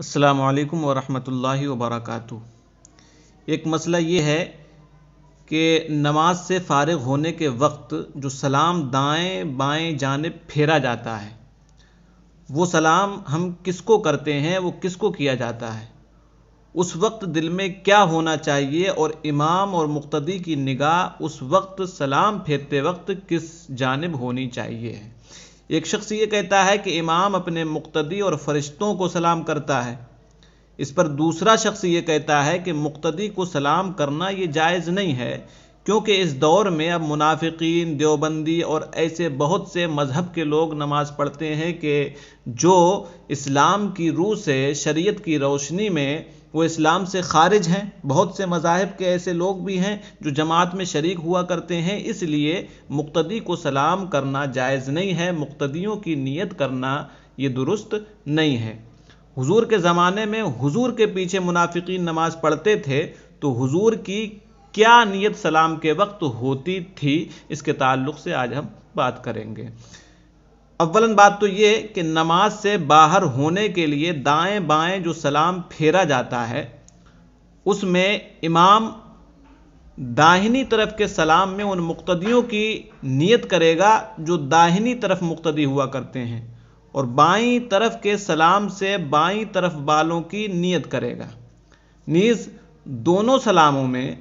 السلام علیکم ورحمۃ اللہ وبرکاتہ۔ ایک مسئلہ یہ ہے کہ نماز سے فارغ ہونے کے وقت جو سلام دائیں بائیں جانب پھیرا جاتا ہے، وہ سلام ہم کس کو کرتے ہیں، وہ کس کو کیا جاتا ہے، اس وقت دل میں کیا ہونا چاہیے اور امام اور مقتدی کی نگاہ اس وقت سلام پھیرتے وقت کس جانب ہونی چاہیے۔ ایک شخص یہ کہتا ہے کہ امام اپنے مقتدی اور فرشتوں کو سلام کرتا ہے، اس پر دوسرا شخص یہ کہتا ہے کہ مقتدی کو سلام کرنا یہ جائز نہیں ہے، کیونکہ اس دور میں اب منافقین، دیوبندی اور ایسے بہت سے مذہب کے لوگ نماز پڑھتے ہیں کہ جو اسلام کی روح سے، شریعت کی روشنی میں وہ اسلام سے خارج ہیں۔ بہت سے مذاہب کے ایسے لوگ بھی ہیں جو جماعت میں شریک ہوا کرتے ہیں، اس لیے مقتدی کو سلام کرنا جائز نہیں ہے، مقتدیوں کی نیت کرنا یہ درست نہیں ہے۔ حضور کے زمانے میں حضور کے پیچھے منافقین نماز پڑھتے تھے تو حضور کی کیا نیت سلام کے وقت ہوتی تھی، اس کے تعلق سے آج ہم بات کریں گے۔ اولاً بات تو یہ کہ نماز سے باہر ہونے کے لیے دائیں بائیں جو سلام پھیرا جاتا ہے، اس میں امام داہنی طرف کے سلام میں ان مقتدیوں کی نیت کرے گا جو داہنی طرف مقتدی ہوا کرتے ہیں، اور بائیں طرف کے سلام سے بائیں طرف والوں کی نیت کرے گا۔ نیز دونوں سلاموں میں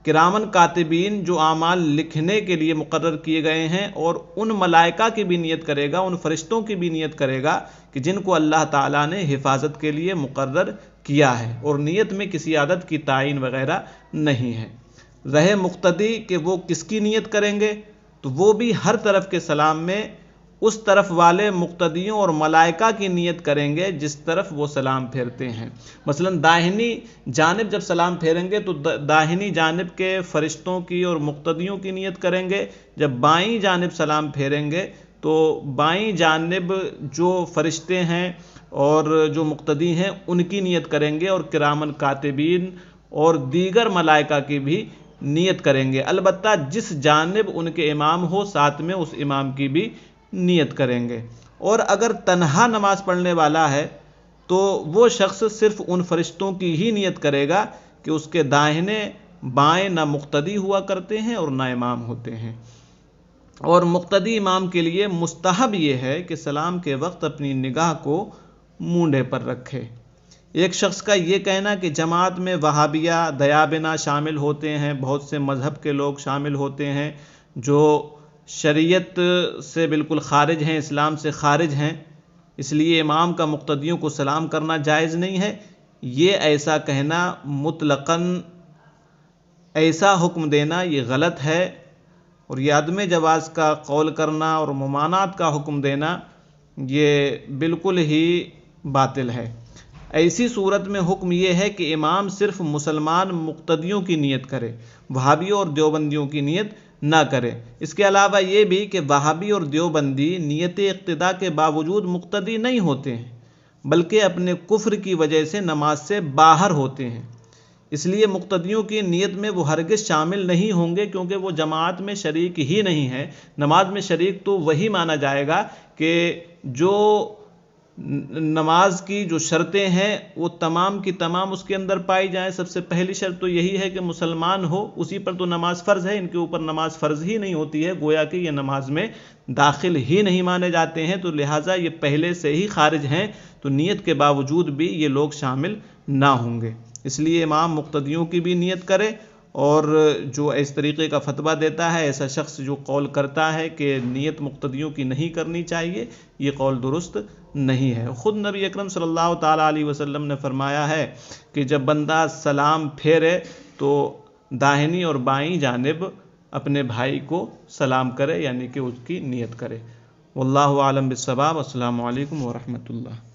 کرامن کاتبین جو اعمال لکھنے کے لیے مقرر کیے گئے ہیں، اور ان ملائکہ کی بھی نیت کرے گا، ان فرشتوں کی بھی نیت کرے گا کہ جن کو اللہ تعالیٰ نے حفاظت کے لیے مقرر کیا ہے، اور نیت میں کسی عدد کی تعین وغیرہ نہیں ہے۔ رہے مقتدی کہ وہ کس کی نیت کریں گے، تو وہ بھی ہر طرف کے سلام میں اس طرف والے مقتدیوں اور ملائکہ کی نیت کریں گے جس طرف وہ سلام پھیرتے ہیں۔ مثلا داہنی جانب جب سلام پھیریں گے تو داہنی جانب کے فرشتوں کی اور مقتدیوں کی نیت کریں گے، جب بائیں جانب سلام پھیریں گے تو بائیں جانب جو فرشتے ہیں اور جو مقتدی ہیں ان کی نیت کریں گے، اور کرامن کاتبین اور دیگر ملائکہ کی بھی نیت کریں گے۔ البتہ جس جانب ان کے امام ہو ساتھ میں اس امام کی بھی نیت کریں گے۔ اور اگر تنہا نماز پڑھنے والا ہے تو وہ شخص صرف ان فرشتوں کی ہی نیت کرے گا کہ اس کے داہنے بائیں نہ مقتدی ہوا کرتے ہیں اور نہ امام ہوتے ہیں۔ اور مقتدی امام کے لیے مستحب یہ ہے کہ سلام کے وقت اپنی نگاہ کو مونڈے پر رکھے۔ ایک شخص کا یہ کہنا کہ جماعت میں وہابیہ، دیابنا شامل ہوتے ہیں، بہت سے مذہب کے لوگ شامل ہوتے ہیں جو شریعت سے بالکل خارج ہیں، اسلام سے خارج ہیں، اس لیے امام کا مقتدیوں کو سلام کرنا جائز نہیں ہے، یہ ایسا کہنا مطلقاً ایسا حکم دینا یہ غلط ہے، اور یہ عدم جواز کا قول کرنا اور ممانعت کا حکم دینا یہ بالکل ہی باطل ہے۔ ایسی صورت میں حکم یہ ہے کہ امام صرف مسلمان مقتدیوں کی نیت کرے، وہابیوں اور دیوبندیوں کی نیت نہ کرے۔ اس کے علاوہ یہ بھی کہ وہابی اور دیوبندی نیت اقتداء کے باوجود مقتدی نہیں ہوتے ہیں، بلکہ اپنے کفر کی وجہ سے نماز سے باہر ہوتے ہیں، اس لیے مقتدیوں کی نیت میں وہ ہرگز شامل نہیں ہوں گے، کیونکہ وہ جماعت میں شریک ہی نہیں ہے۔ نماز میں شریک تو وہی مانا جائے گا کہ جو نماز کی جو شرطیں ہیں وہ تمام کی تمام اس کے اندر پائی جائیں۔ سب سے پہلی شرط تو یہی ہے کہ مسلمان ہو، اسی پر تو نماز فرض ہے، ان کے اوپر نماز فرض ہی نہیں ہوتی ہے، گویا کہ یہ نماز میں داخل ہی نہیں مانے جاتے ہیں، تو لہٰذا یہ پہلے سے ہی خارج ہیں، تو نیت کے باوجود بھی یہ لوگ شامل نہ ہوں گے۔ اس لیے امام مقتدیوں کی بھی نیت کرے، اور جو اس طریقے کا فتویٰ دیتا ہے، ایسا شخص جو قول کرتا ہے کہ نیت مقتدیوں کی نہیں کرنی چاہیے، یہ قول درست نہیں ہے۔ خود نبی اکرم صلی اللہ تعالیٰ علیہ وسلم نے فرمایا ہے کہ جب بندہ سلام پھیرے تو داہنی اور بائیں جانب اپنے بھائی کو سلام کرے، یعنی کہ اس کی نیت کرے۔ واللہ اعلم بالصواب۔ السلام علیکم ورحمۃ اللہ۔